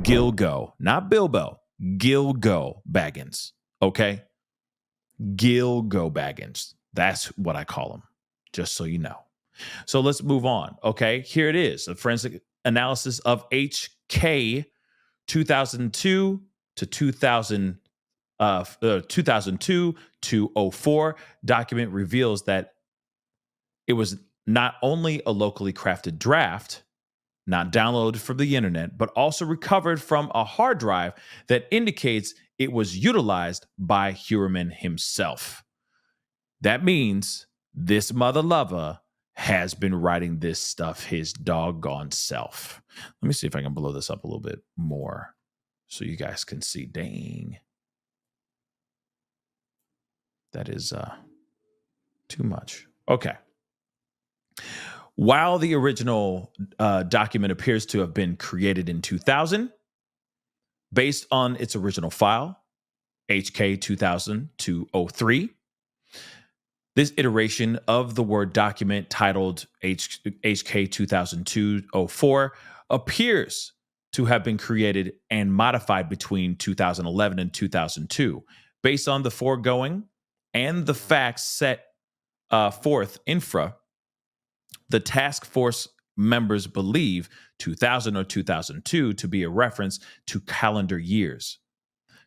Gilgo, not Bilbo, Gilgo Baggins. Okay? Gilgo Baggins. That's what I call him, just so you know. So let's move on. Okay, here it is, a forensic analysis of HK 2002 to 2002 to 04 document reveals that it was not only a locally crafted draft, not downloaded from the internet, but also recovered from a hard drive that indicates it was utilized by Heuerman himself. That means this mother lover has been writing this stuff his doggone self. Let me see if I can blow this up a little bit more so you guys can see. Dang. That is too much. Okay. While the original document appears to have been created in 2000, based on its original file, HK 2000 to 03, this iteration of the Word document titled HK 2002-04 appears to have been created and modified between 2011 and 2002. Based on the foregoing and the facts set forth infra, the task force members believe 2000 or 2002 to be a reference to calendar years.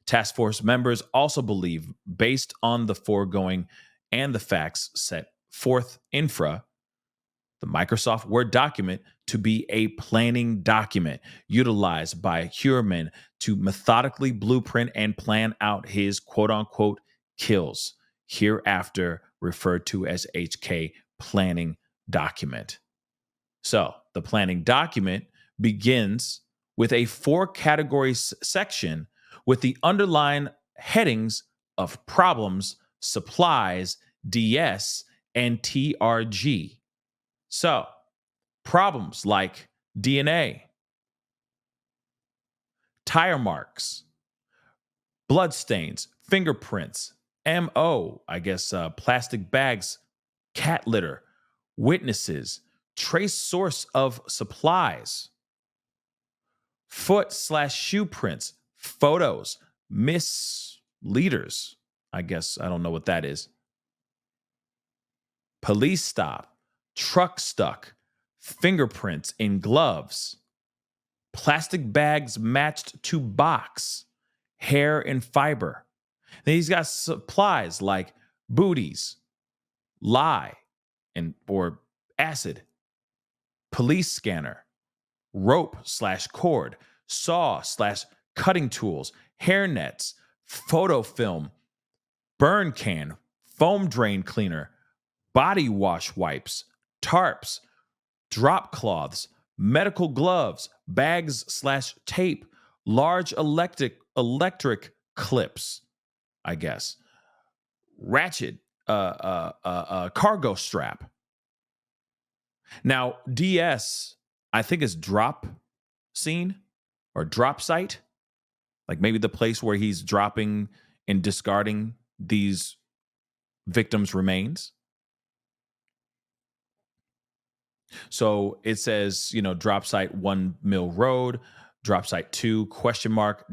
Task force members also believe, based on the foregoing and the facts set forth infra, the Microsoft Word document to be a planning document utilized by Heuerman to methodically blueprint and plan out his quote-unquote kills, hereafter referred to as HK planning document. So the planning document begins with a 4-category section with the underlying headings of problems, supplies, DS, and TRG. So, problems like DNA, tire marks, bloodstains, fingerprints, MO, plastic bags, cat litter, witnesses, trace source of supplies, foot/shoe prints, photos, misleaders. I don't know what that is. Police stop, truck stuck, fingerprints in gloves, plastic bags matched to box, hair and fiber. Then he's got supplies like booties, lye, or acid, police scanner, rope/cord, saw/cutting tools, hair nets, photo film, burn can, foam drain cleaner, body wash wipes, tarps, drop cloths, medical gloves, bags/tape, large electric clips, ratchet, cargo strap. Now, DS, I think is drop scene or drop site, like maybe the place where he's dropping and discarding these victims' remains. So it says, drop site 1 Mill Road, drop site 2, ?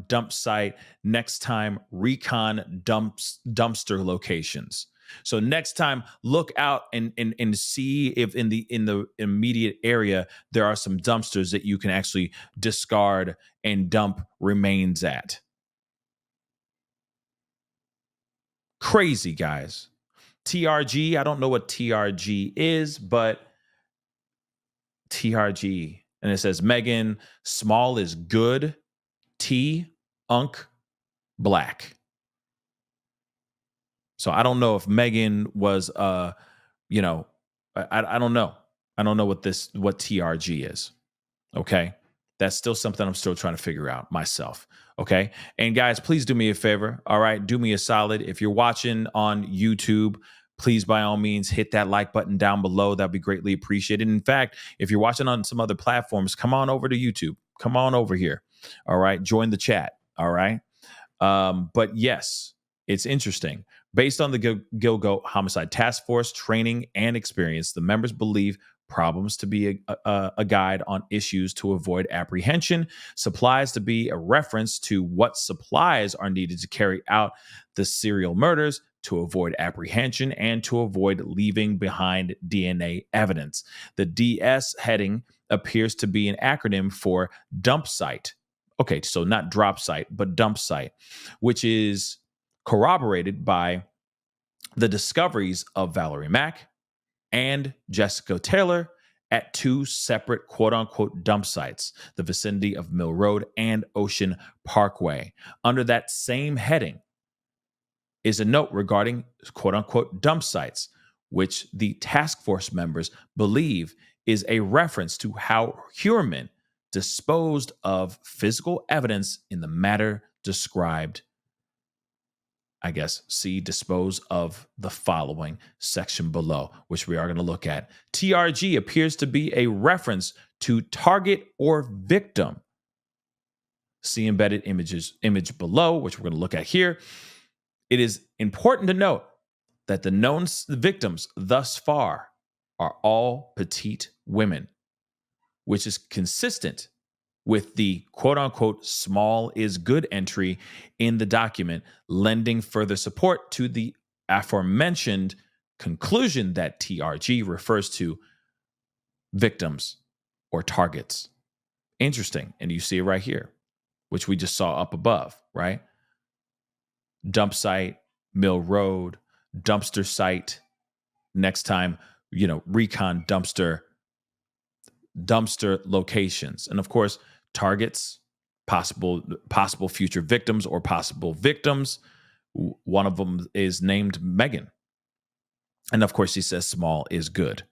Dump site, next time recon dumpster locations. So next time, look out and see if in the immediate area there are some dumpsters that you can actually discard and dump remains at. Crazy, guys. TRG, I don't know what TRG is, but TRG, and it says Megan, small is good, T, Unk, black. So I don't know if Megan was, I don't know. I don't know what TRG is. Okay. That's still something I'm still trying to figure out myself. Okay. And guys, please do me a favor. All right. Do me a solid. If you're watching on YouTube, please, by all means, hit that like button down below. That'd be greatly appreciated. In fact, if you're watching on some other platforms, come on over to YouTube. Come on over here. All right. Join the chat. All right. But yes, it's interesting. Based on the Gilgo Homicide Task Force training and experience, the members believe Problems to be a guide on issues to avoid apprehension. Supplies to be a reference to what supplies are needed to carry out the serial murders to avoid apprehension and to avoid leaving behind DNA evidence. The DS heading appears to be an acronym for dump site. Okay, so not drop site, but dump site, which is corroborated by the discoveries of Valerie Mack and Jessica Taylor at two separate quote unquote dump sites, the vicinity of Mill Road and Ocean Parkway. Under that same heading is a note regarding quote unquote dump sites, which the task force members believe is a reference to how Heuerman disposed of physical evidence in the matter described. I guess, see, dispose of the following section below, which we are going to look at. TRG appears to be a reference to target or victim. See embedded image below, which we're going to look at here. It is important to note that the known victims thus far are all petite women, which is consistent with the quote unquote small is good entry in the document, lending further support to the aforementioned conclusion that TRG refers to victims or targets. Interesting. And you see it right here, which we just saw up above, right? Dump site, Mill Road, dumpster site. Next time, recon dumpster locations. And of course, targets, possible future victims or possible victims. One of them is named Megan. And of course, he says small is good.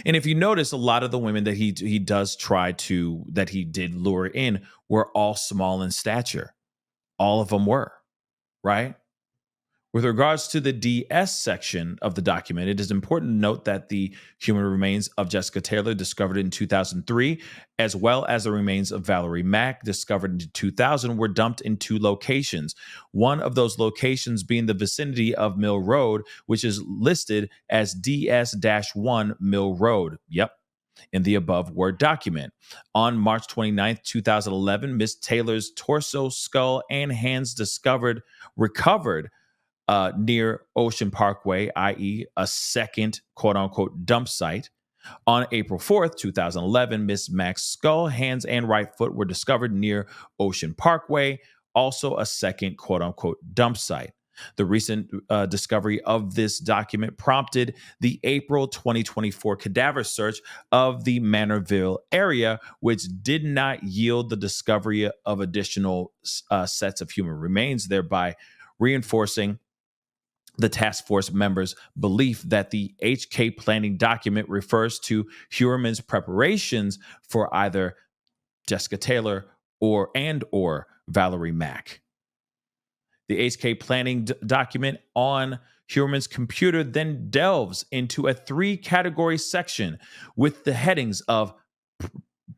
And if you notice, a lot of the women that he did lure in were all small in stature. All of them were, right? With regards to the DS section of the document, it is important to note that the human remains of Jessica Taylor discovered in 2003, as well as the remains of Valerie Mack discovered in 2000, were dumped in two locations. One of those locations being the vicinity of Mill Road, which is listed as DS-1 Mill Road. Yep. In the above Word document. On March 29th, 2011, Miss Taylor's torso, skull, and hands recovered near Ocean Parkway, i.e., a second quote unquote dump site. On April 4th, 2011, Miss Mack's skull, hands, and right foot were discovered near Ocean Parkway, also a second quote unquote dump site. The recent discovery of this document prompted the April 2024 cadaver search of the Manorville area, which did not yield the discovery of additional sets of human remains, thereby reinforcing the task force members' belief that the HK planning document refers to Heuerman's preparations for either Jessica Taylor or Valerie Mack. The HK planning document on Heuerman's computer then delves into a 3-category section with the headings of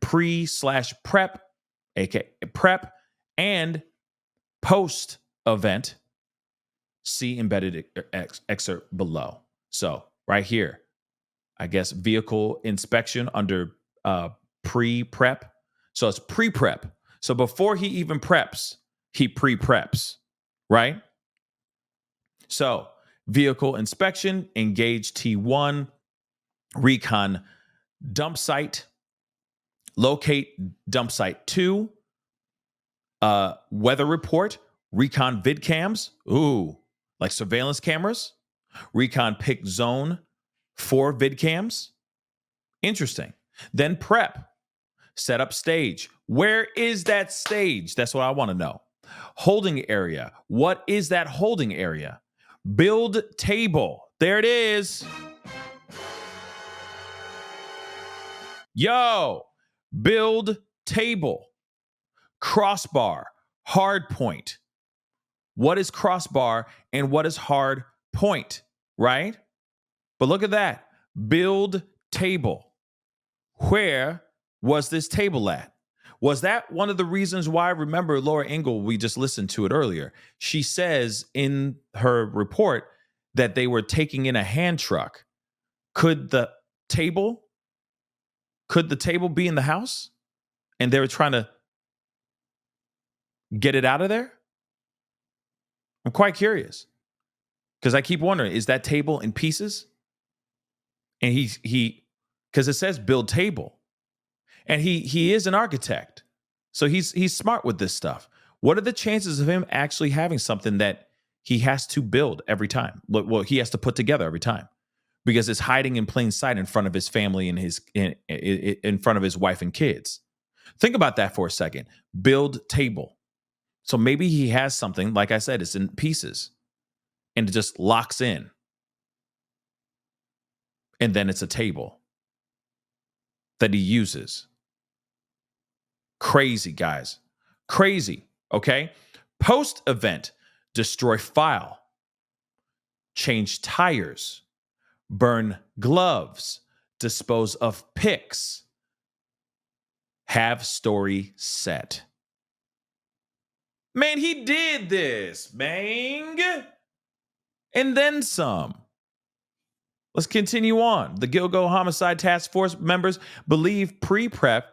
pre/prep, aka prep, and post event. See embedded excerpt below. So right here, I guess vehicle inspection under pre-prep. So it's pre-prep. So before he even preps, he pre-preps, right? So vehicle inspection, engage T1, recon dump site, locate dump site 2, weather report, recon vid cams. Ooh. Like surveillance cameras, recon pick zone for vid cams. Interesting. Then prep, set up stage. Where is that stage? That's what I want to know. Holding area. What is that holding area? Build table. There it is. Yo, build table. Crossbar, hard point. What is crossbar and what is hard point, right? But look at that. Build table. Where was this table at? Was that one of the reasons why? Remember Laura Ingle, we just listened to it earlier. She says in her report that they were taking in a hand truck. Could the table Could the table be in the house and they were trying to get it out of there? I'm quite curious because I keep wondering, is that table in pieces? And he because it says build table, and he is an architect, so he's smart with this stuff. What are the chances of him actually having something that he has to build every time? Well, he has to put together every time because it's hiding in plain sight in front of his family and in front of his wife and kids. Think about that for a second. Build table. So maybe he has something, like I said, it's in pieces and it just locks in. And then it's a table that he uses. Crazy, guys. Crazy. Okay. Post event, destroy file, change tires, burn gloves, dispose of pics, have story set. Man, he did this, man. And then some. Let's continue on. The Gilgo Homicide Task Force members believe pre-prep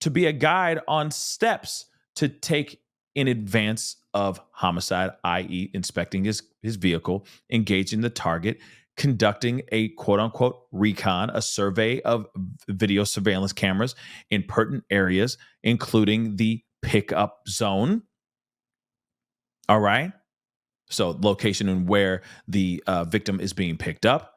to be a guide on steps to take in advance of homicide, i.e., inspecting his vehicle, engaging the target, conducting a quote-unquote recon, a survey of video surveillance cameras in pertinent areas, including the pickup zone. All right? So location and where the victim is being picked up,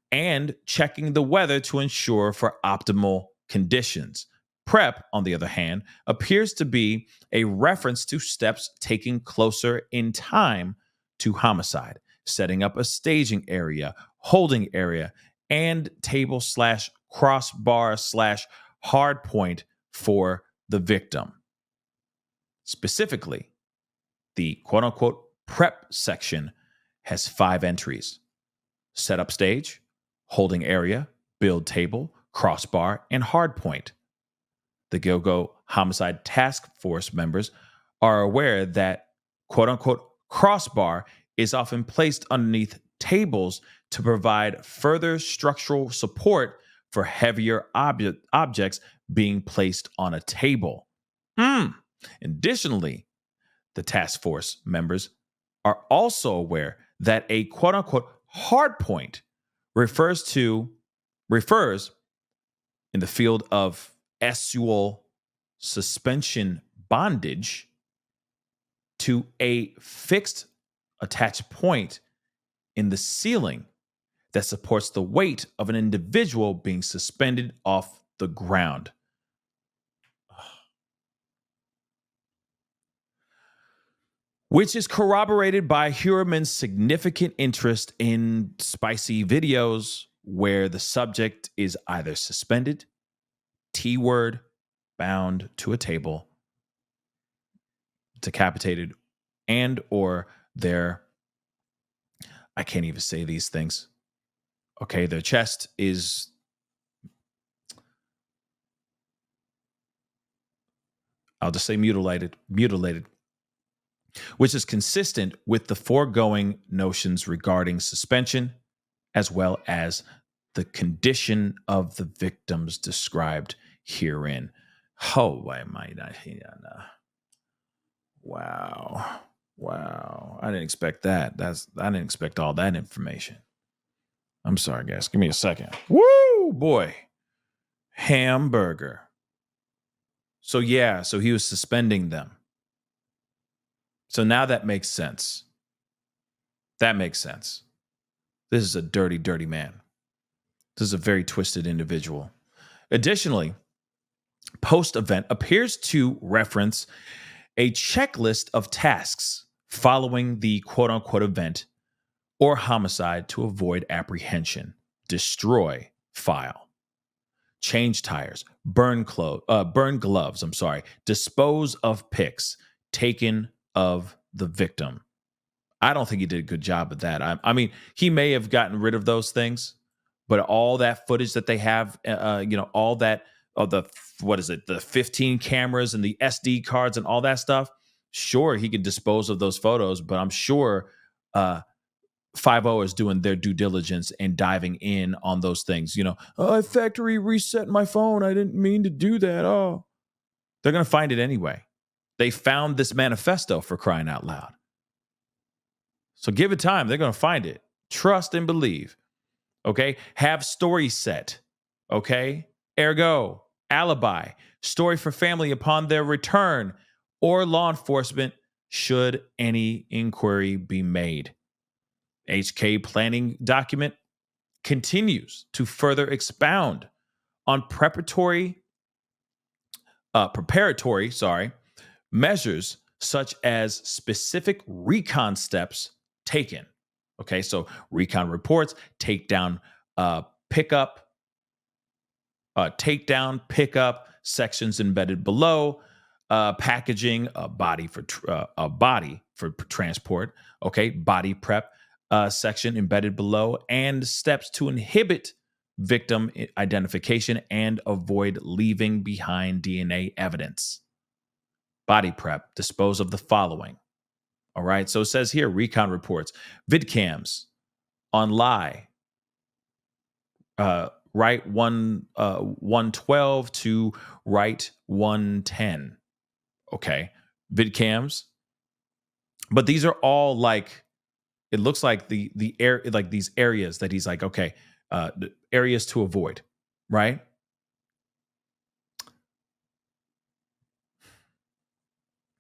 and checking the weather to ensure for optimal conditions. Prep, on the other hand, appears to be a reference to steps taken closer in time to homicide, setting up a staging area, holding area, and table / crossbar / hard point for the victim. Specifically, the quote unquote prep section has 5 entries: set up stage, holding area, build table, crossbar, and hardpoint. The Gilgo Homicide Task Force members are aware that quote unquote crossbar is often placed underneath tables to provide further structural support for heavier objects being placed on a table. Additionally, the task force members are also aware that a quote unquote hard point refers in the field of SUL suspension bondage to a fixed attached point in the ceiling that supports the weight of an individual being suspended off the ground. Which is corroborated by Heuerman's significant interest in spicy videos where the subject is either suspended, T-word, bound to a table, decapitated, and or their, I can't even say these things. Okay, their chest is, I'll just say mutilated, which is consistent with the foregoing notions regarding suspension, as well as the condition of the victims described herein. Oh, why am I not here? Wow. I didn't expect that. I didn't expect all that information. I'm sorry, guys. Give me a second. Woo, boy. Hamburger. So he was suspending them. So now that makes sense. This is a dirty, dirty man. This is a very twisted individual. Additionally, post-event appears to reference a checklist of tasks following the quote-unquote event or homicide to avoid apprehension: destroy file, change tires, burn gloves, dispose of pics taken of the victim. I don't think he did a good job of that. I mean, he may have gotten rid of those things, but all that footage that they have, all that of the, the 15 cameras and the SD cards and all that stuff. Sure, he could dispose of those photos, but I'm sure 5 is doing their due diligence and diving in on those things. Oh, I factory reset my phone. I didn't mean to do that. Oh, they're going to find it anyway. They found this manifesto, for crying out loud. So give it time. They're going to find it. Trust and believe. Okay. Have story set. Okay. Ergo, alibi, story for family upon their return, or law enforcement should any inquiry be made. HK planning document continues to further expound on preparatory measures such as specific recon steps taken. Okay, so recon reports, takedown, pickup, sections embedded below, packaging, a body for transport. Okay, body prep section embedded below, and steps to inhibit victim identification and avoid leaving behind DNA evidence. Body prep, dispose of the following. All right, so it says here, recon reports, vidcams on lie, right 112 to right 110. Okay, vidcams, but these are all like, it looks like the air, like these areas that he's like, okay, the areas to avoid, right?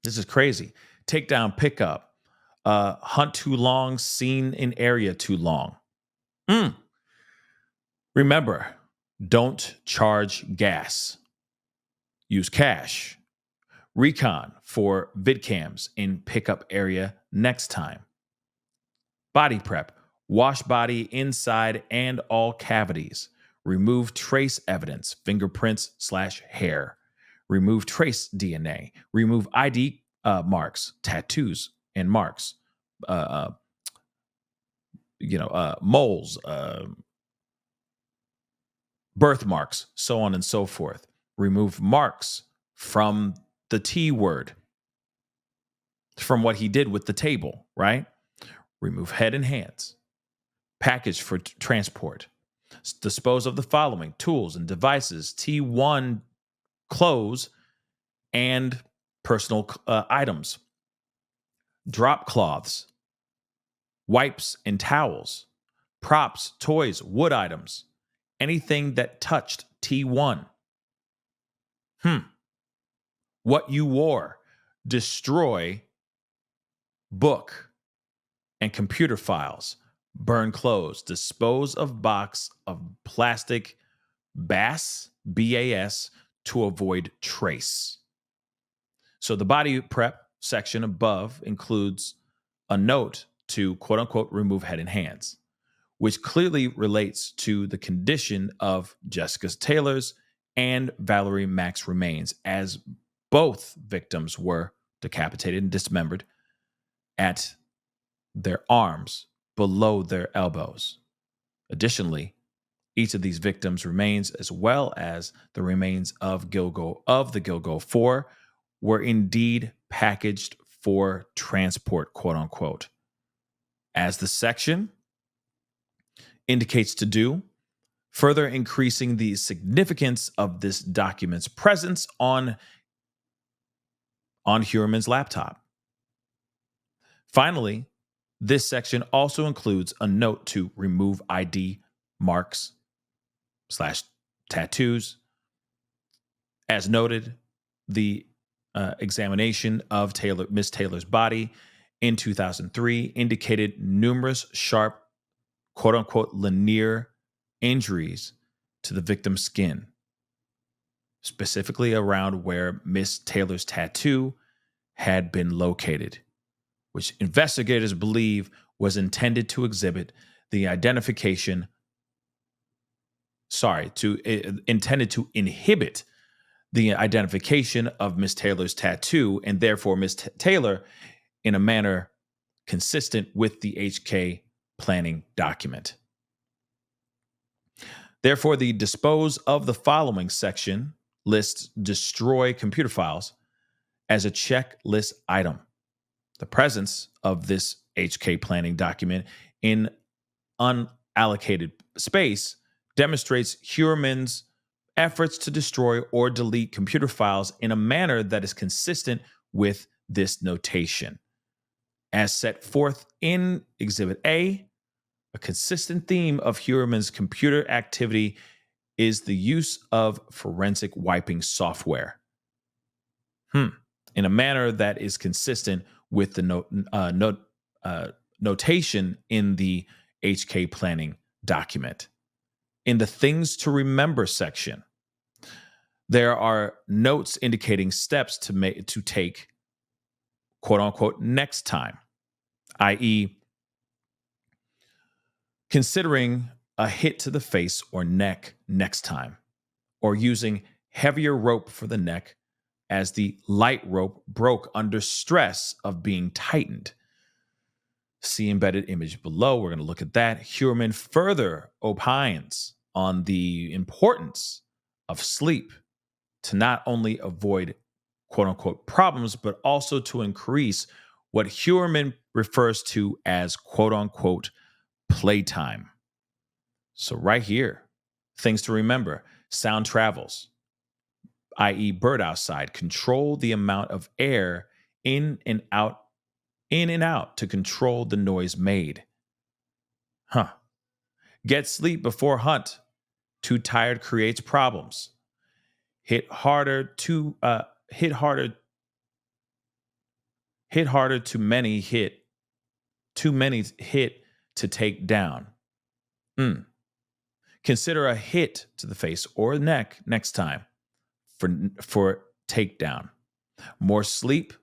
This is crazy. Takedown, pickup, hunt too long, seen in area too long. Remember, don't charge gas. Use cash. Recon for vidcams in pickup area next time. Body prep. Wash body inside and all cavities. Remove trace evidence, fingerprints/hair. Remove trace DNA. Remove ID marks, tattoos and marks. Moles, birthmarks, so on and so forth. Remove marks from the T word, from what he did with the table, right? Remove head and hands. Package for transport. Dispose of the following tools and devices: T1 clothes and personal items, drop cloths, wipes and towels, props, toys, wood items, anything that touched T1. What you wore. Destroy book and computer files. Burn clothes. Dispose of box of plastic BAS, BAS, to avoid trace. So the body prep section above includes a note to quote unquote remove head and hands, which clearly relates to the condition of Jessica Taylor's and Valerie Mack's remains, as both victims were decapitated and dismembered at their arms below their elbows. Additionally, each of these victims' remains, as well as the remains of the Gilgo 4, were indeed packaged for transport, quote unquote, as the section indicates to do, further increasing the significance of this document's presence on Heuerman's laptop. Finally, this section also includes a note to remove ID marks / tattoos. As noted, the examination of Miss Taylor's body in 2003 indicated numerous sharp, quote unquote, linear injuries to the victim's skin, specifically around where Miss Taylor's tattoo had been located, which investigators believe was intended to exhibit the identification, intended to inhibit the identification of Miss Taylor's tattoo, and therefore Miss Taylor in a manner consistent with the HK planning document. Therefore, the dispose of the following section lists destroy computer files as a checklist item. The presence of this HK planning document in unallocated space demonstrates Heuerman's efforts to destroy or delete computer files in a manner that is consistent with this notation. As set forth in Exhibit A consistent theme of Heuerman's computer activity is the use of forensic wiping software in a manner that is consistent with the notation in the HK planning document. In the Things to Remember section, there are notes indicating steps to take, quote unquote, next time, i.e., considering a hit to the face or neck next time, or using heavier rope for the neck as the light rope broke under stress of being tightened. See embedded image below. We're going to look at that. Heuerman further opines on the importance of sleep to not only avoid quote unquote problems, but also to increase what Heuerman refers to as quote unquote playtime. So, right here, things to remember: sound travels, i.e., bird outside. Control the amount of air in and out to control the noise made. Get sleep before hunt. Too tired creates problems. Hit harder to too many hit. Too many hit to take down. Consider a hit to the face or neck next time for takedown. More sleep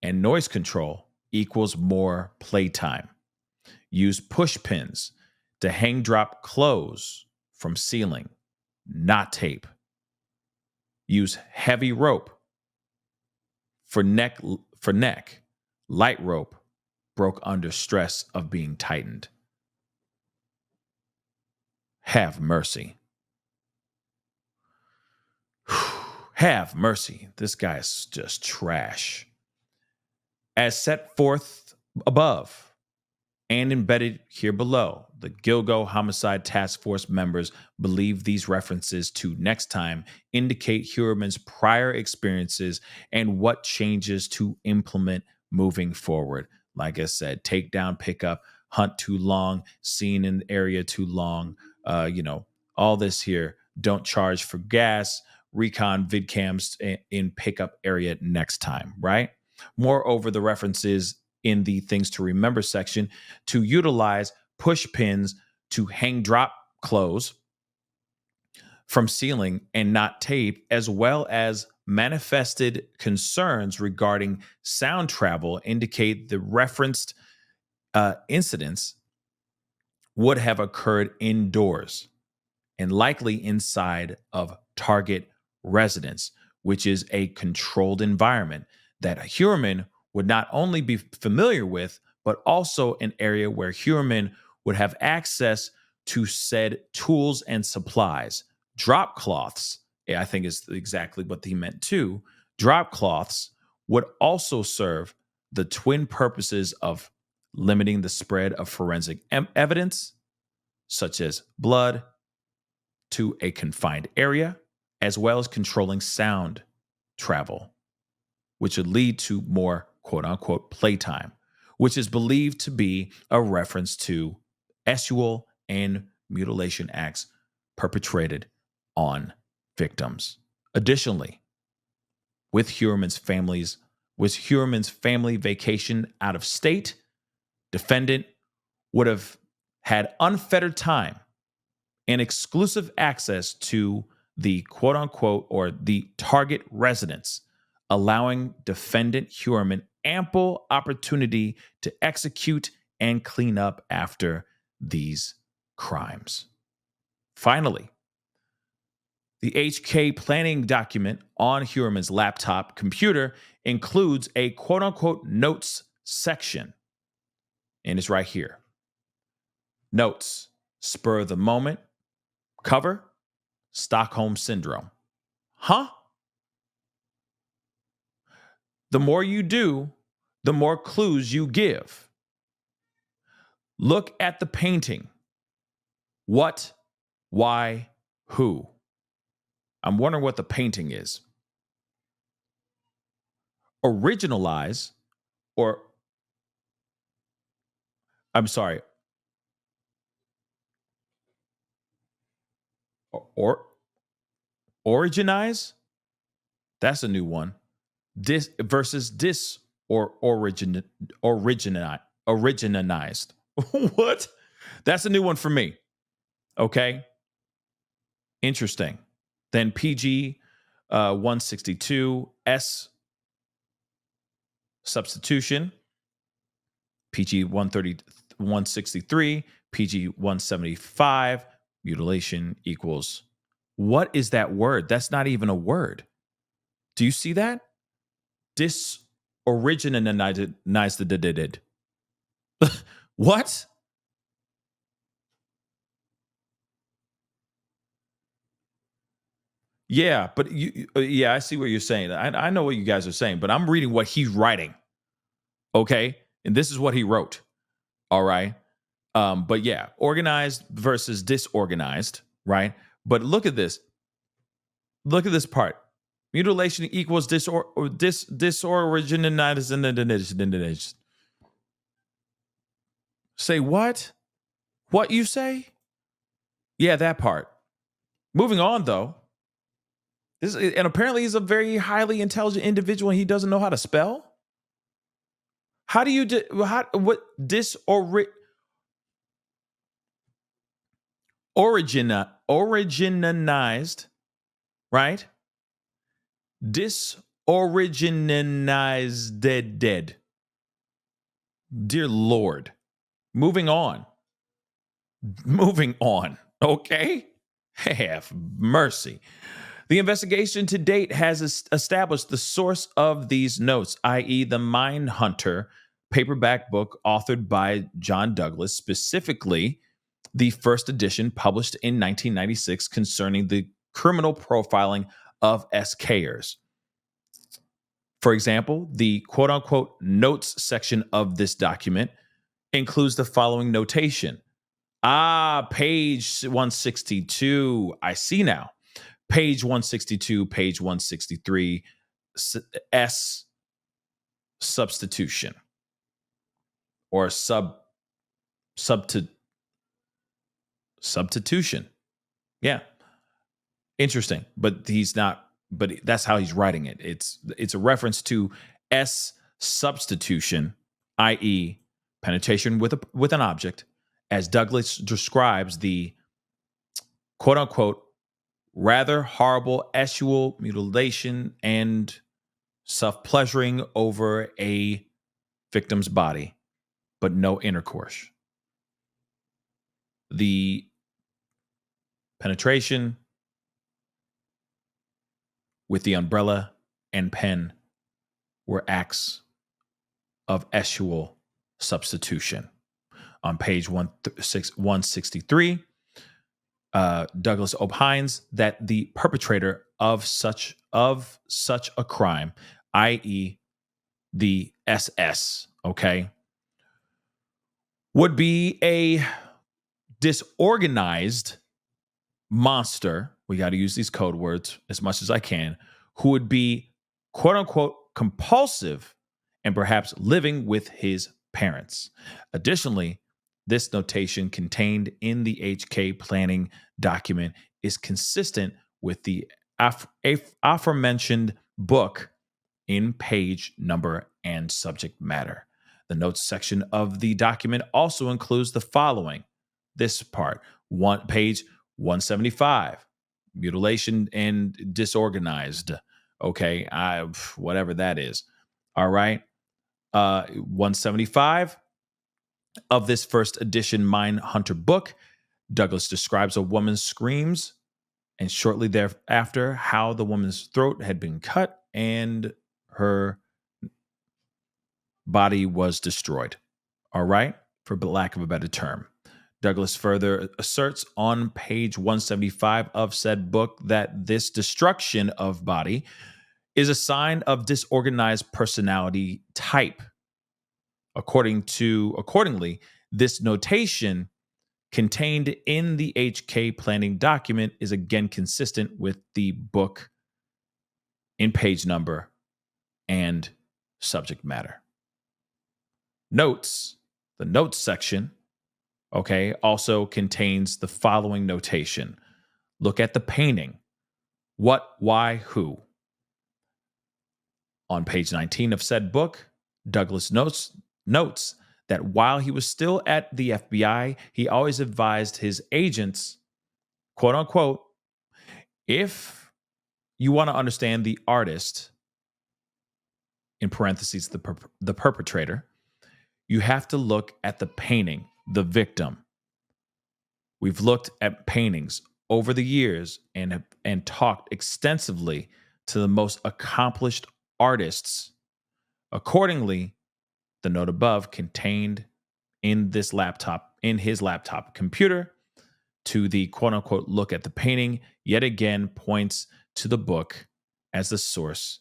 and noise control equals more playtime. Use push pins to hang drop clothes from ceiling, not tape. Use heavy rope for neck. Light rope broke under stress of being tightened. Have mercy. Have mercy. This guy is just trash. As set forth above and embedded here below, the Gilgo Homicide Task Force members believe these references to next time indicate Heuerman's prior experiences and what changes to implement moving forward. Like I said, takedown, pickup, hunt too long, seen in the area too long, all this here. Don't charge for gas, recon vidcams in pickup area next time, right? Moreover, the references in the Things to Remember section to utilize push pins to hang drop clothes from ceiling and not tape, as well as manifested concerns regarding sound travel, indicate the referenced incidents would have occurred indoors and likely inside of target residence, which is a controlled environment that Heuerman would not only be familiar with, but also an area where Heuerman would have access to said tools and supplies. Drop cloths, I think is exactly what he meant too. Drop cloths would also serve the twin purposes of limiting the spread of forensic evidence, such as blood, to a confined area, as well as controlling sound travel, which would lead to more quote unquote playtime, which is believed to be a reference to sexual and mutilation acts perpetrated on victims. Additionally, with Heuerman's family vacation out of state, defendant would have had unfettered time and exclusive access to the quote unquote or the target residence, allowing defendant Heuerman ample opportunity to execute and clean up after these crimes. Finally, the HK planning document on Heuerman's laptop computer includes a quote unquote notes section, and it's right here. Notes: spur of the moment, cover, Stockholm Syndrome. Huh? The more you do, the more clues you give. Look at the painting. What, why, who? I'm wondering what the painting is. Originalize, or I'm sorry, or originize? That's a new one. Dis versus dis or originized. What? That's a new one for me. Okay. Interesting. Then PG 162 S substitution, PG 130 163, PG 175 mutilation equals. What is that word? That's not even a word. Do you see that? Disoriginated. What? Yeah, but yeah, I see what you're saying. I know what you guys are saying, but I'm reading what he's writing. Okay, and this is what he wrote. All right, but yeah, organized versus disorganized, right? But look at this. Look at this part. Mutilation equals disoriginated. Say what? What you say? Yeah, that part. Moving on, though. And apparently he's a very highly intelligent individual and he doesn't know how to spell. How do you what originalized, right? Disoriginated dead. Dear Lord. Moving on. Moving on. Okay? Have mercy. The investigation to date has established the source of these notes, i.e., the Mindhunter paperback book authored by John Douglas, specifically the first edition published in 1996 concerning the criminal profiling of SKers. For example, the quote unquote notes section of this document includes the following notation. Page 162. I see now. Page 162, page 163, S substitution or substitution. Yeah. Interesting. But he's not, but that's how he's writing it. It's a reference to S substitution, i.e., penetration with an object, as Douglas describes the quote unquote rather horrible sexual mutilation and self-pleasuring over a victim's body, but no intercourse. The penetration with the umbrella and pen were acts of sexual substitution. On page 163, Douglas opines that the perpetrator of such a crime, i.e., the SS, okay, would be a disorganized monster. We got to use these code words as much as I can, who would be quote unquote compulsive and perhaps living with his parents. Additionally, this notation contained in the HK planning document is consistent with the aforementioned book in page number and subject matter. The notes section of the document also includes the following. This part, page 175, mutilation and disorganized. Okay, whatever that is. All right. 175 of this first edition Mindhunter book, Douglas describes a woman's screams and shortly thereafter how the woman's throat had been cut and her body was destroyed. All right, for lack of a better term. Douglas further asserts on page 175 of said book that this destruction of body is a sign of disorganized personality type. Accordingly, This notation contained in the HK planning document is again consistent with the book in page number and subject matter. Notes, the notes section, okay, also contains the following notation. Look at the painting. What, why, who. On page 19 of said book, Douglas notes that while he was still at the FBI, he always advised his agents, quote unquote, if you want to understand the artist, in parentheses, the perpetrator, you have to look at the painting, the victim. We've looked at paintings over the years and talked extensively to the most accomplished artists. Accordingly, the note above contained in his laptop computer to the quote unquote look at the painting yet again points to the book as the source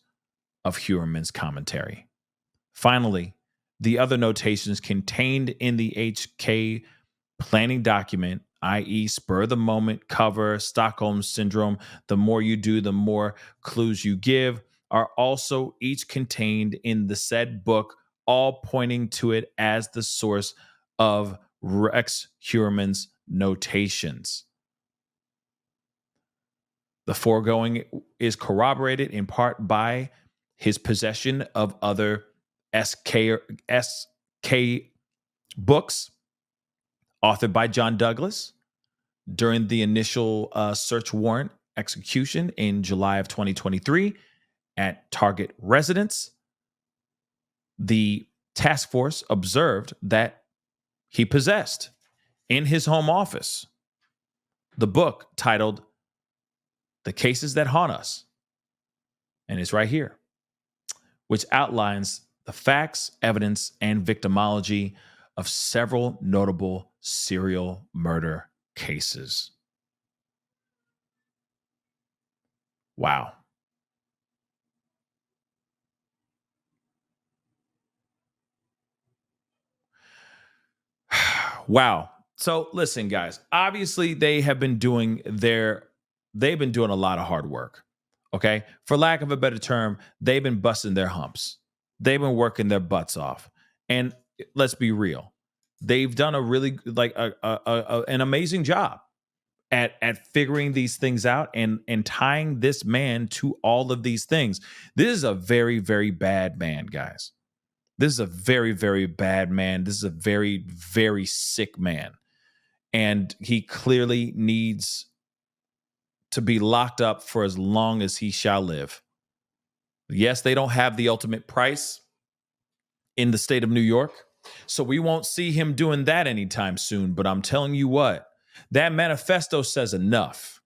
of Heuerman's commentary. Finally, the other notations contained in the HK planning document, i.e., spur of the moment, cover, Stockholm syndrome, the more you do, the more clues you give, are also each contained in the said book, all pointing to it as the source of Rex Heuerman's notations. The foregoing is corroborated in part by his possession of other SK books authored by John Douglas during the initial search warrant execution in July of 2023 at Target residence. The task force observed that he possessed in his home office the book titled The Cases That Haunt Us, and it's right here, which outlines the facts, evidence, and victimology of several notable serial murder cases. Wow. Wow. So listen, guys, obviously they've been doing a lot of hard work. Okay. For lack of a better term, they've been busting their humps. They've been working their butts off. And let's be real. They've done a really an amazing job at figuring these things out and tying this man to all of these things. This is a very, very bad man, guys. This is a very, very bad man. This is a very, very sick man. And he clearly needs to be locked up for as long as he shall live. Yes, they don't have the ultimate price in the state of New York, so we won't see him doing that anytime soon. But I'm telling you what, that manifesto says enough.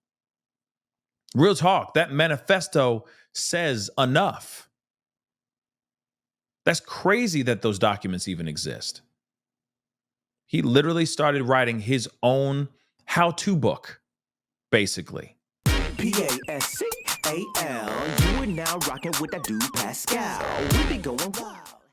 Real talk, that manifesto says enough. That's crazy that those documents even exist. He literally started writing his own how-to book, basically. Pascal, you are now rocking with that dude Pascal. We be going wild.